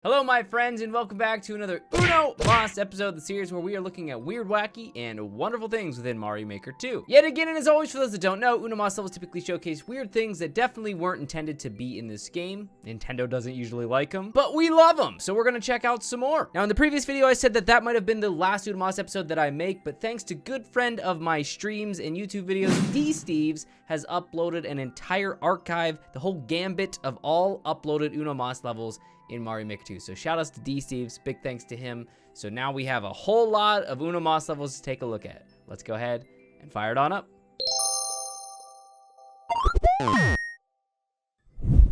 Hello my friends and welcome back to another Uno Mas episode of the series where we are looking at weird, wacky, and wonderful things within Mario Maker 2. Yet again, and as always, for those that don't know, Uno Mas levels typically showcase weird things that definitely weren't intended to be in this game. Nintendo doesn't usually like them, but we love them, so we're gonna check out some more. Now in the previous video I said that might have been the last Uno Mas episode that I make, but thanks to good friend of my streams and YouTube videos, D-Steves, has uploaded an entire archive, the whole gambit of all uploaded Uno Mas levels in Mario Maker 2. So shout outs to D-Steves, big thanks to him. So now we have a whole lot of Uno Mas levels to take a look at. Let's go ahead and fire it on up.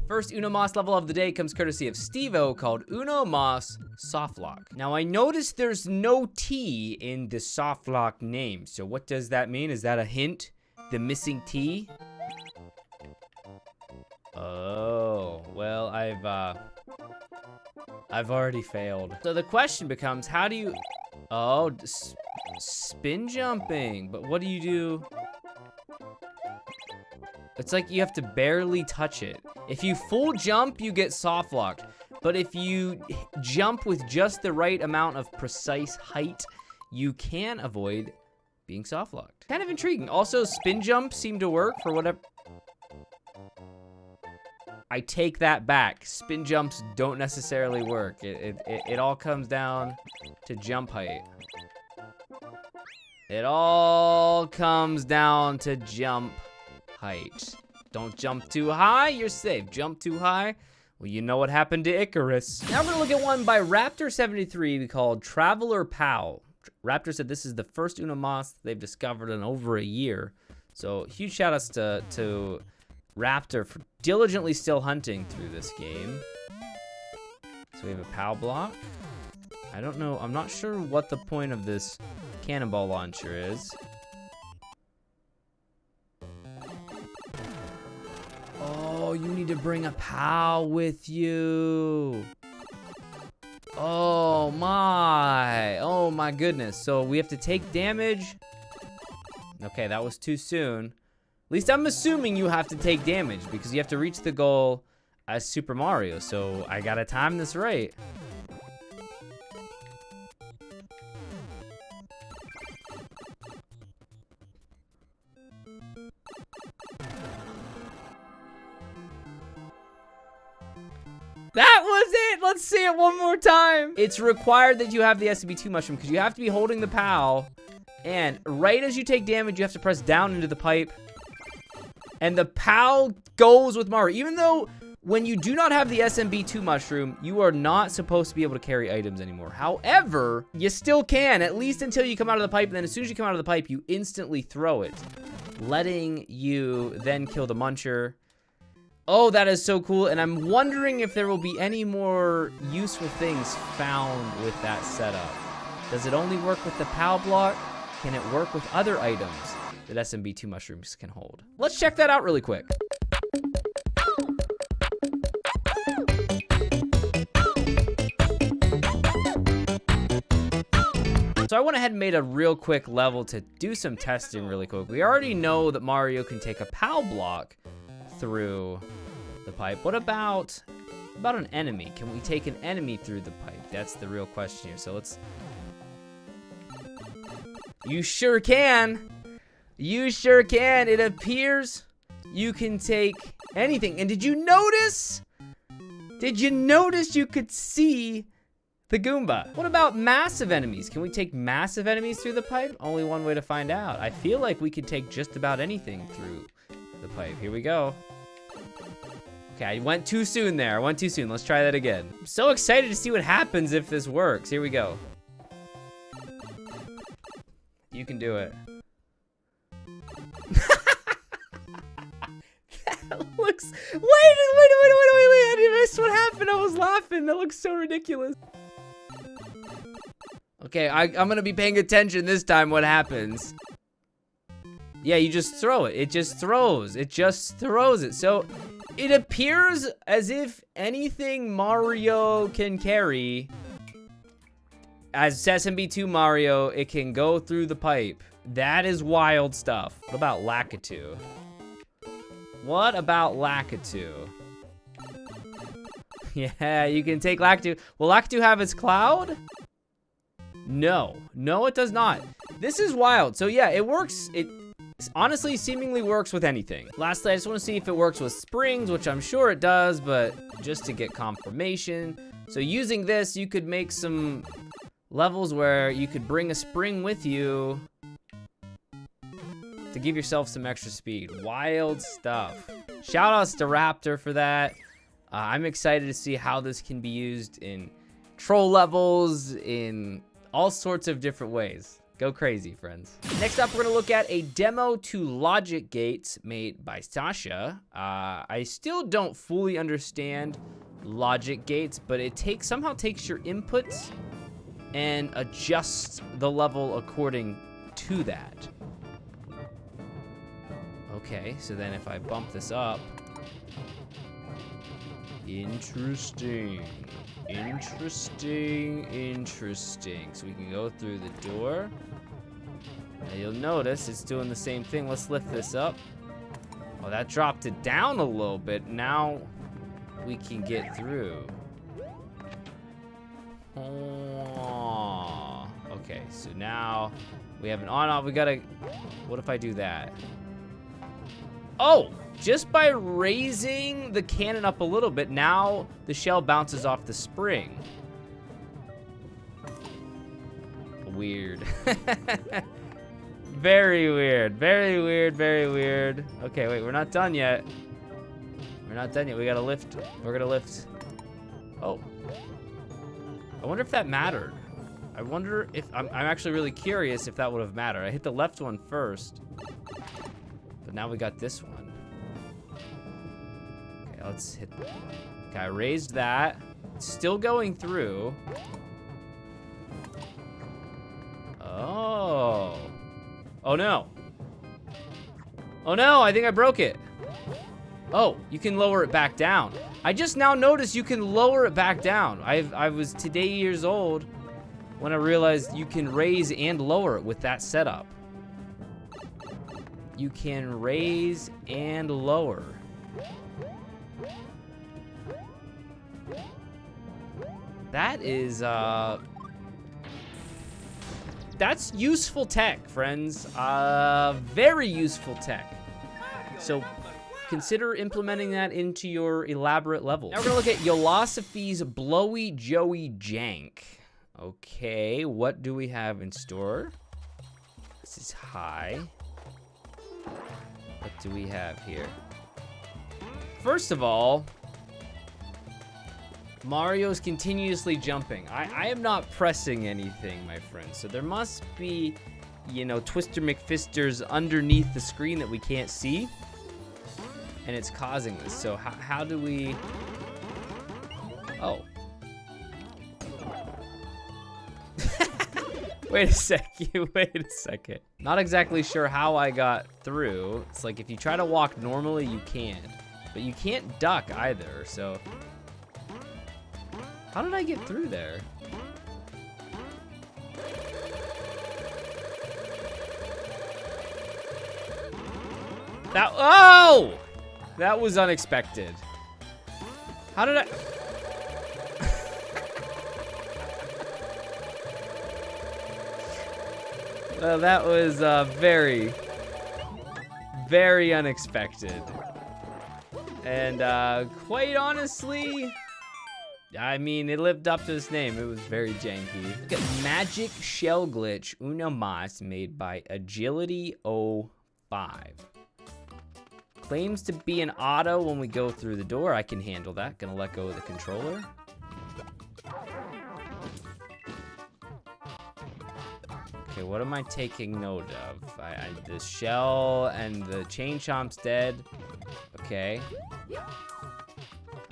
First Uno Mas level of the day comes courtesy of Steve-O, called Uno Mas Softlock. Now I noticed there's no T in the softlock name. So what does that mean? Is that a hint? The missing T? Oh, well, I've already failed. So the question becomes, how do you... Oh, spin jumping. But what do you do? It's like you have to barely touch it. If you full jump, you get soft locked. But if you jump with just the right amount of precise height, you can avoid being soft locked. Kind of intriguing. Also, spin jumps seem to work for whatever... I take that back. Spin jumps don't necessarily work. It all comes down to jump height. It all comes down to jump height. Don't jump too high, you're safe. Jump too high, well, you know what happened to Icarus. Now we're gonna look at one by Raptor73 called Traveler Pal. Raptor said this is the first Uno Mas they've discovered in over a year. So huge shout outs to Raptor for diligently still hunting through this game. So we have a POW block. I don't know, I'm not sure what the point of this cannonball launcher is. Oh, you need to bring a POW with you. Oh my goodness. So we have to take damage. Okay, that was too soon. At least I'm assuming you have to take damage because you have to reach the goal as Super Mario. So I gotta time this right. That was it! Let's see it one more time! It's required that you have the SCB2 mushroom because you have to be holding the POW. And right as you take damage, you have to press down into the pipe. And the POW goes with Mario. Even though when you do not have the SMB2 mushroom, you are not supposed to be able to carry items anymore. However, you still can, at least until you come out of the pipe. And then as soon as you come out of the pipe, you instantly throw it, letting you then kill the muncher. Oh, that is so cool. And I'm wondering if there will be any more useful things found with that setup. Does it only work with the POW block? Can it work with other items that SMB2 mushrooms can hold? Let's check that out really quick. So I went ahead and made a real quick level to do some testing really quick. We already know that Mario can take a POW block through the pipe. What about an enemy? Can we take an enemy through the pipe? That's the real question here. So let's... You sure can. You sure can. It appears you can take anything. And did you notice? Did you notice you could see the Goomba? What about massive enemies? Can we take massive enemies through the pipe? Only one way to find out. I feel like we could take just about anything through the pipe. Here we go. Okay, I went too soon there. I went too soon. Let's try that again. I'm so excited to see what happens if this works. Here we go. You can do it. That looks... Wait, I missed what happened. I was laughing. That looks so ridiculous. Okay, I'm gonna be paying attention this time what happens. Yeah, you just throw it. It just throws. It just throws it. So it appears as if anything Mario can carry, as SMB2 Mario, it can go through the pipe. That is wild stuff. What about Lakitu? What about Lakitu? Yeah, you can take Lactu. Will Lactu have its cloud? No. No, it does not. This is wild. So yeah, it works. It honestly seemingly works with anything. Lastly, I just want to see if it works with springs, which I'm sure it does, but just to get confirmation. So using this, you could make some levels where you could bring a spring with you to give yourself some extra speed. Wild stuff. Shout outs to Raptor for that. I'm excited to see how this can be used in troll levels, in all sorts of different ways. Go crazy, friends. Next up, we're gonna look at a demo to logic gates made by Sasha. I still don't fully understand logic gates, but it somehow takes your inputs and adjusts the level according to that. Okay, so then if I bump this up, interesting. So we can go through the door. Now you'll notice it's doing the same thing. Let's lift this up. Oh, that dropped it down a little bit. Now we can get through. Oh, okay, so now we have an on-off. We gotta, what if I do that? Oh, just by raising the cannon up a little bit, now the shell bounces off the spring. Weird. Very weird, very weird, very weird. Okay, wait, we're not done yet. We're not done yet. We gotta lift. We're gonna lift. Oh. I wonder if that mattered. I wonder if, I'm actually really curious if that would have mattered. I hit the left one first, but now we got this one. Okay, let's hit. Okay, I raised that. It's still going through. Oh. Oh no. Oh no, I think I broke it. Oh, you can lower it back down. I just now noticed you can lower it back down. I was today years old when I realized you can raise and lower it with that setup. You can raise and lower. That is, that's useful tech, friends. Very useful tech. So consider implementing that into your elaborate levels. Now we're gonna look at Yolosophy's Blowy Joey Jank. Okay, what do we have in store? This is high. What do we have here? First of all, Mario's continuously jumping. I am not pressing anything, my friends. So there must be, you know, Twister McFisters underneath the screen that we can't see. And it's causing this. So how do we... Oh. Wait a second. Wait a second. Not exactly sure how I got through. It's like if you try to walk normally, you can. But you can't duck either, so... How did I get through there? That, oh! That was unexpected. How did I? Well, that was very, very unexpected. And quite honestly, I mean, it lived up to its name. It was very janky. Look at Magic Shell Glitch Una Mas made by Agility05. Claims to be an auto when we go through the door. I can handle that. Gonna let go of the controller. Okay, what am I taking note of? The shell and the chain chomp's dead. Okay.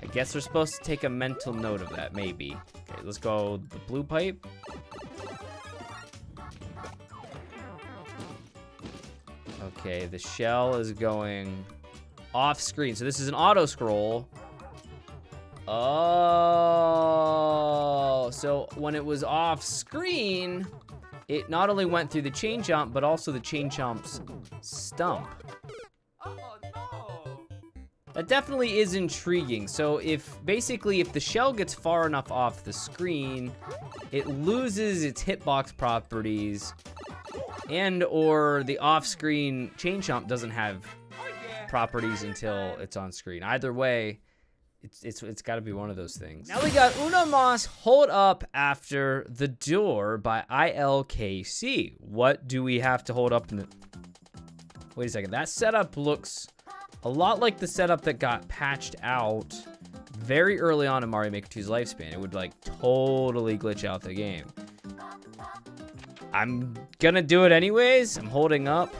I guess we're supposed to take a mental note of that, maybe. Okay, let's go the blue pipe. Okay, the shell is going off screen. So this is an auto scroll. Oh, so when it was off screen, it not only went through the chain chomp, but also the chain chomp's stump. That definitely is intriguing. So if the shell gets far enough off the screen, it loses its hitbox properties, and or the off-screen chain chomp doesn't have properties until it's on screen. Either way, it's got to be one of those things. Now we got Uno Mas Hold Up After the Door by ILKC. What do we have to hold up in the... Wait a second. That setup looks a lot like the setup that got patched out very early on in Mario Maker 2's lifespan. It would like totally glitch out the game. I'm gonna do it anyways. I'm holding up.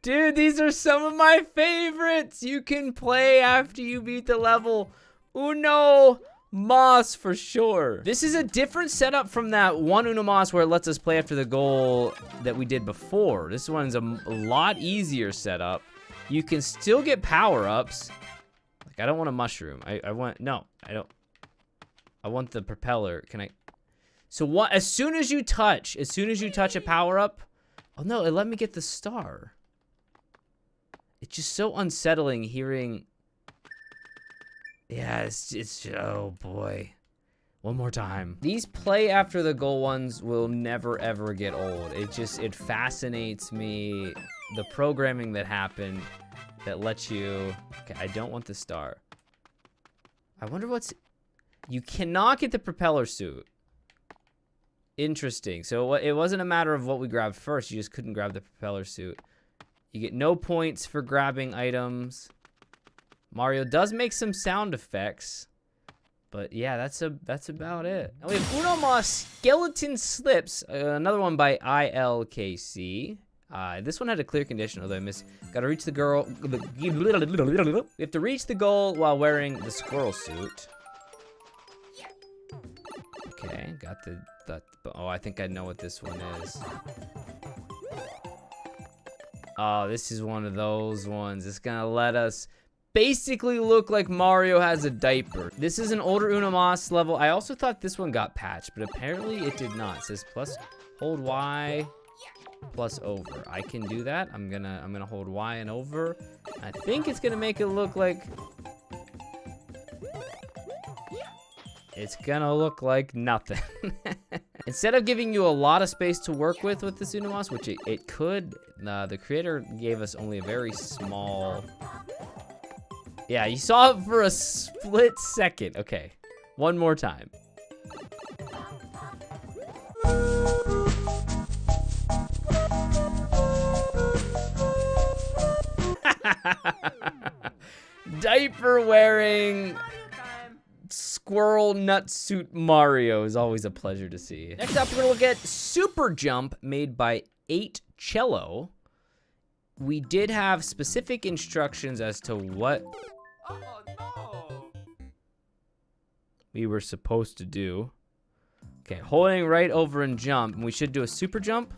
Dude, these are some of my favorites. You can play after you beat the level. Uno Mas for sure. This is a different setup from that one Uno Mas where it lets us play after the goal that we did before. This one's a lot easier setup. You can still get power-ups. Like, I don't want a mushroom. I want the propeller. Can I? So what? As soon as you touch a power-up, oh no, it let me get the star. It's just so unsettling hearing. Yeah, it's oh boy. One more time. These play after the goal ones will never ever get old. It fascinates me, the programming that happened that lets you. Okay, I don't want the star. I wonder what's. You cannot get the propeller suit. Interesting. So it wasn't a matter of what we grabbed first. You just couldn't grab the propeller suit. You get no points for grabbing items. Mario does make some sound effects. But yeah, that's about it. Now we have Uno Mas Skeleton Slips. Another one by ILKC. This one had a clear condition, although I missed. Gotta reach the girl. We have to reach the goal while wearing the squirrel suit. Okay, got the oh, I think I know what this one is. Oh, this is one of those ones. It's gonna let us basically look like Mario has a diaper. This is an older Uno Mas level. I also thought this one got patched, but apparently it did not. It says plus hold Y plus over. I can do that. I'm gonna hold Y and over. I think it's gonna make it look like nothing. Instead of giving you a lot of space to work with this Uno Mas, which it could, the creator gave us only a very small... Yeah, you saw it for a split second. Okay, one more time. Diaper wearing... Squirrel nut suit Mario is always a pleasure to see. Next up, we're gonna look at Super Jump made by 8 Cello. We did have specific instructions as to what we were supposed to do. Okay, holding right over and jump, and we should do a super jump.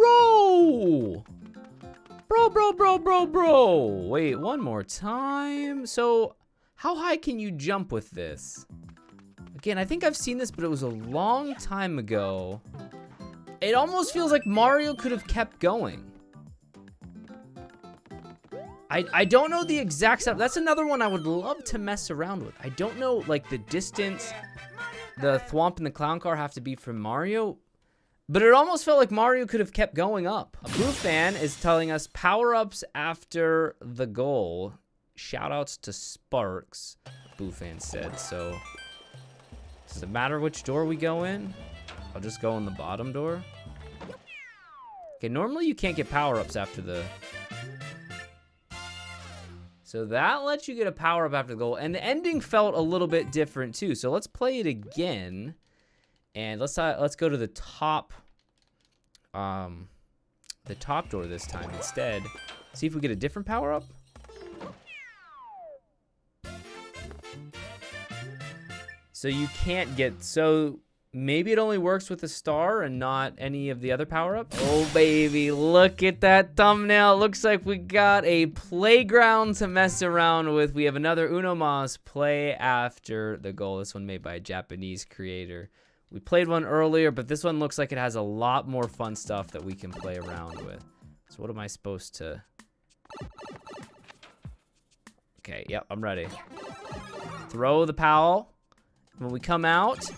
Roll! Bro. Wait, one more time. So, how high can you jump with this? Again, I think I've seen this, but it was a long time ago. It almost feels like Mario could have kept going. I don't know the exact setup. That's another one I would love to mess around with. I don't know, like, the distance the Thwomp and the Clown Car have to be from Mario. But it almost felt like Mario could have kept going up. A Boo fan is telling us power-ups after the goal. Shoutouts to Sparks, Boo fan said. So, does it matter which door we go in? I'll just go in the bottom door. Okay, normally you can't get power-ups after the... So that lets you get a power-up after the goal. And the ending felt a little bit different too. So let's play it again. And let's go to the top door this time instead. See if we get a different power up. So you can't get, so maybe it only works with the star and not any of the other power-ups. Oh baby, look at that thumbnail. Looks like we got a playground to mess around with. We have another Uno Mas play after the goal. This one made by a Japanese creator. We played one earlier, but this one looks like it has a lot more fun stuff that we can play around with. So what am I supposed to? Okay, yep, I'm ready. Throw the POW. When we come out,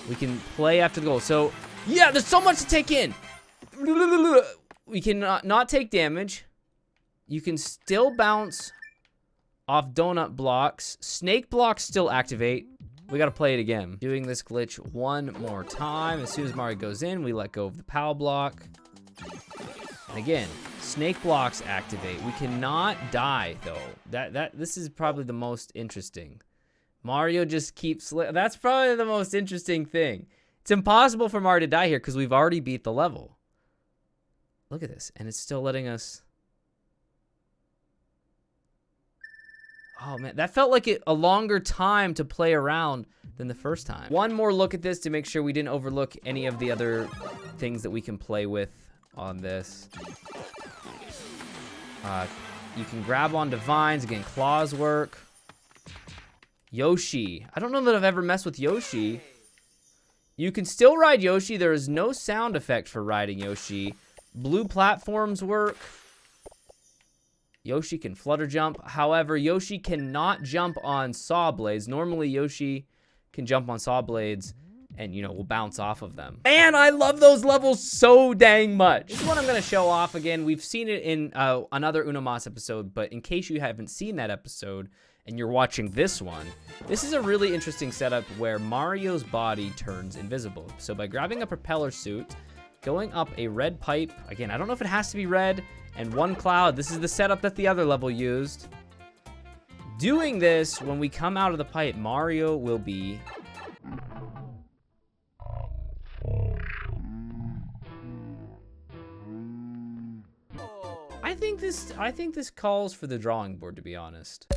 we can play after the goal. So, yeah, there's so much to take in. We can not take damage. You can still bounce off donut blocks. Snake blocks still activate. We gotta play it again. Doing this glitch one more time. As soon as Mario goes in, we let go of the POW block. And again, snake blocks activate. We cannot die though. This is probably the most interesting. Mario just keeps, that's probably the most interesting thing. It's impossible for Mario to die here because we've already beat the level. Look at this, and it's still letting us. Oh man, that felt like a longer time to play around than the first time. One more look at this to make sure we didn't overlook any of the other things that we can play with on this. You can grab onto vines, again, claws work. Yoshi. I don't know that I've ever messed with Yoshi. You can still ride Yoshi. There is no sound effect for riding Yoshi. Blue platforms work. Yoshi can flutter jump. However, Yoshi cannot jump on saw blades. Normally, Yoshi can jump on saw blades and, you know, will bounce off of them. And I love those levels so dang much. This is what I'm going to show off again. We've seen it in another Uno Mas episode, but in case you haven't seen that episode, and you're watching this one, this is a really interesting setup where Mario's body turns invisible. So by grabbing a propeller suit, going up a red pipe, again, I don't know if it has to be red, and one cloud, this is the setup that the other level used. Doing this, when we come out of the pipe, Mario will be... I think this calls for the drawing board, to be honest.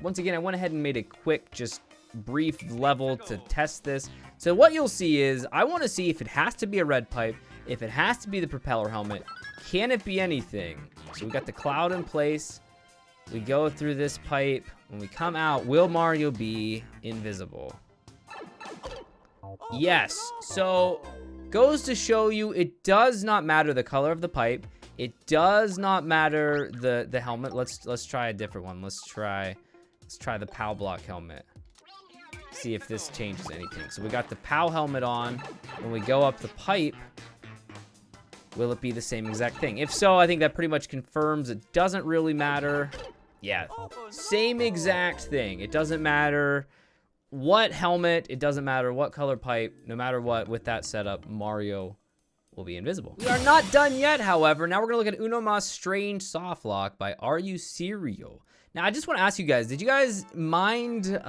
Once again, I went ahead and made a quick, just brief level to test this. So what you'll see is, I want to see if it has to be a red pipe, if it has to be the propeller helmet, can it be anything? So we got the cloud in place. We go through this pipe. When we come out, will Mario be invisible? Yes. So goes to show you it does not matter the color of the pipe. It does not matter the helmet. Let's try a different one. Let's try the POW block helmet. See if this changes anything. So we got the POW helmet on. When we go up the pipe, will it be the same exact thing? If so, I think that pretty much confirms it doesn't really matter. Yeah, same exact thing. It doesn't matter what helmet, it doesn't matter what color pipe, no matter what, with that setup, Mario will be invisible. We are not done yet, however. Now we're gonna look at Uno Mas Strange Softlock by Are You Cereal. Now I just wanna ask you guys, did you guys mind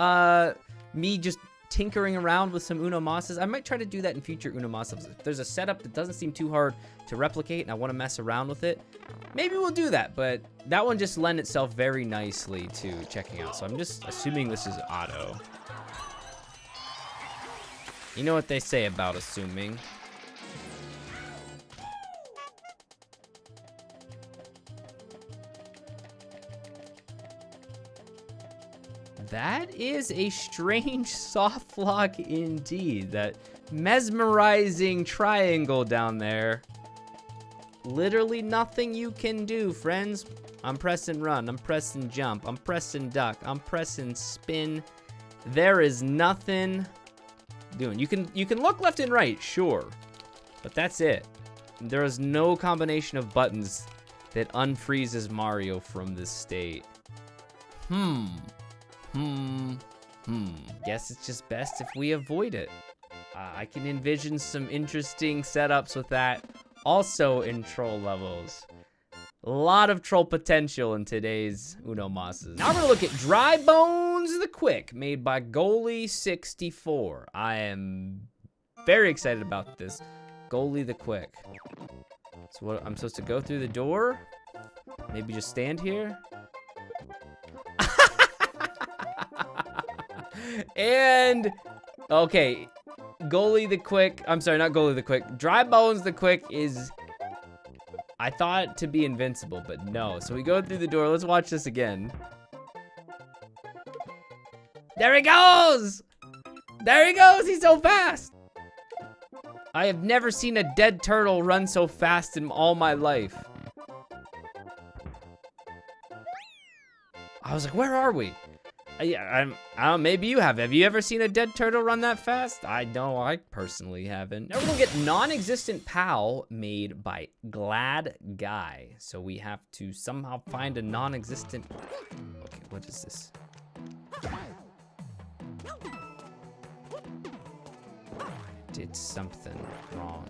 me just tinkering around with some Uno Mas's? I might try to do that in future Uno Mas's. If there's a setup that doesn't seem too hard to replicate and I wanna mess around with it, maybe we'll do that, but that one just lent itself very nicely to checking out. So I'm just assuming this is auto. You know what they say about assuming. That is a strange softlock indeed. That mesmerizing triangle down there. Literally nothing you can do, friends. I'm pressing run, I'm pressing jump, I'm pressing duck, I'm pressing spin. There is nothing doing. You can look left and right, sure, but that's it. There is no combination of buttons that unfreezes Mario from this state. Guess it's just best if we avoid it. I can envision some interesting setups with that. Also in troll levels. A lot of troll potential in today's Uno Mas's. Now we're gonna look at Dry Bones the Quick, made by Goalie64. I am very excited about this. Goalie the Quick. So what, I'm supposed to go through the door? Maybe just stand here? And, okay, Goalie the Quick, I'm sorry, not Goalie the Quick. Dry Bones the Quick is, I thought it to be invincible, but no. So we go through the door. Let's watch this again. There he goes! There he goes! He's so fast! I have never seen a dead turtle run so fast in all my life. I was like, where are we? Yeah, I don't, maybe you have. Have you ever seen a dead turtle run that fast? I know, I personally haven't. Now we're gonna get non-existent pal made by Glad Guy. So we have to somehow find a non-existent. Okay, what is this? Did something wrong.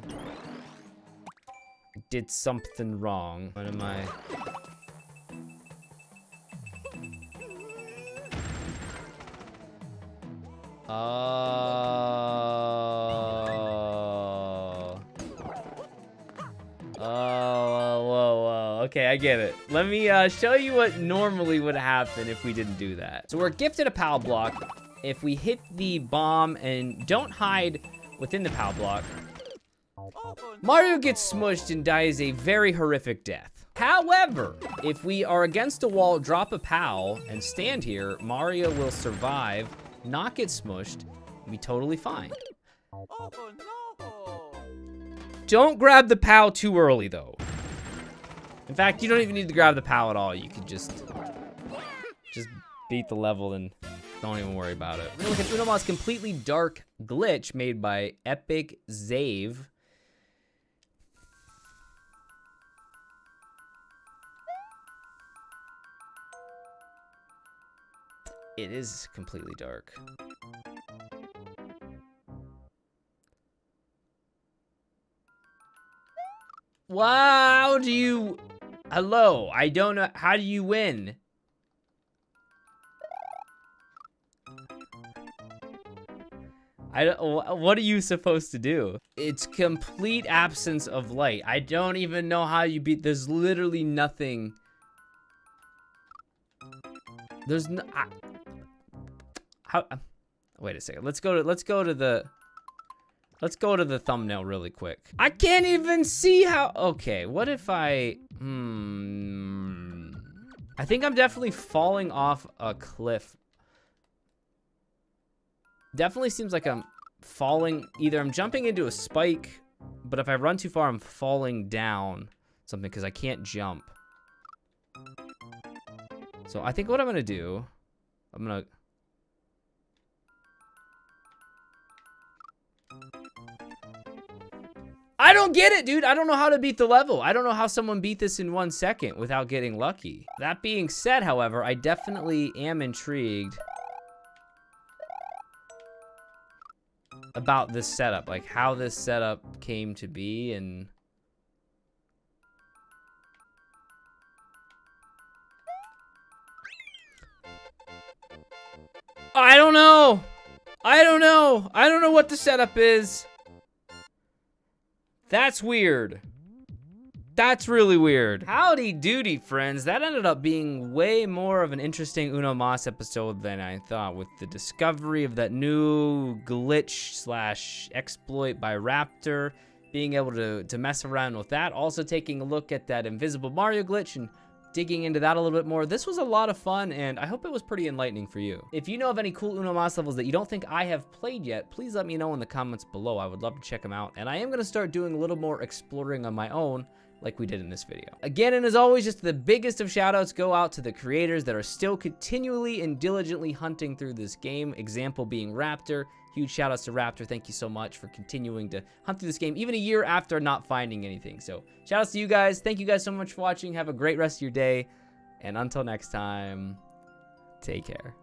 Did something wrong. What am I? Whoa. Okay, I get it. Let me show you what normally would happen if we didn't do that. So we're gifted a PAL block. If we hit the bomb and don't hide within the PAL block, Mario gets smushed and dies a very horrific death. However, if we are against a wall, drop a PAL, and stand here, Mario will survive, not get smushed, and be totally fine. Don't grab the PAL too early, though. In fact, you don't even need to grab the PAL at all. You can just beat the level and don't even worry about it. We're gonna look at Uno Mas Completely Dark Glitch made by Epic Zave. It is completely dark. Wow, do you... Hello, I don't know. How do you win? What are you supposed to do? It's complete absence of light. I don't even know how you beat... There's literally nothing. There's no... Wait a second. Let's go to the thumbnail really quick. I can't even see how. Okay, what if I I think I'm definitely falling off a cliff. Definitely seems like I'm falling, either I'm jumping into a spike, but if I run too far I'm falling down something because I can't jump. So I think what I'm gonna do, I don't get it, dude. I don't know how to beat the level. I don't know how someone beat this in 1 second without getting lucky. That being said, however, I definitely am intrigued about this setup, like how this setup came to be. And I don't know. I don't know what the setup is. That's weird. That's really weird. Howdy doody, friends. That ended up being way more of an interesting Uno Mas episode than I thought, with the discovery of that new glitch / exploit by Raptor, being able to mess around with that. Also taking a look at that invisible Mario glitch and digging into that a little bit more. This was a lot of fun, and I hope it was pretty enlightening for you. If you know of any cool Uno Mas levels that you don't think I have played yet, please let me know in the comments below. I would love to check them out, and I am going to start doing a little more exploring on my own, like we did in this video. Again, and as always, just the biggest of shoutouts go out to the creators that are still continually and diligently hunting through this game, example being Raptor. Huge shoutouts to Raptor. Thank you so much for continuing to hunt through this game, even a year after not finding anything. So shoutouts to you guys. Thank you guys so much for watching. Have a great rest of your day. And until next time, take care.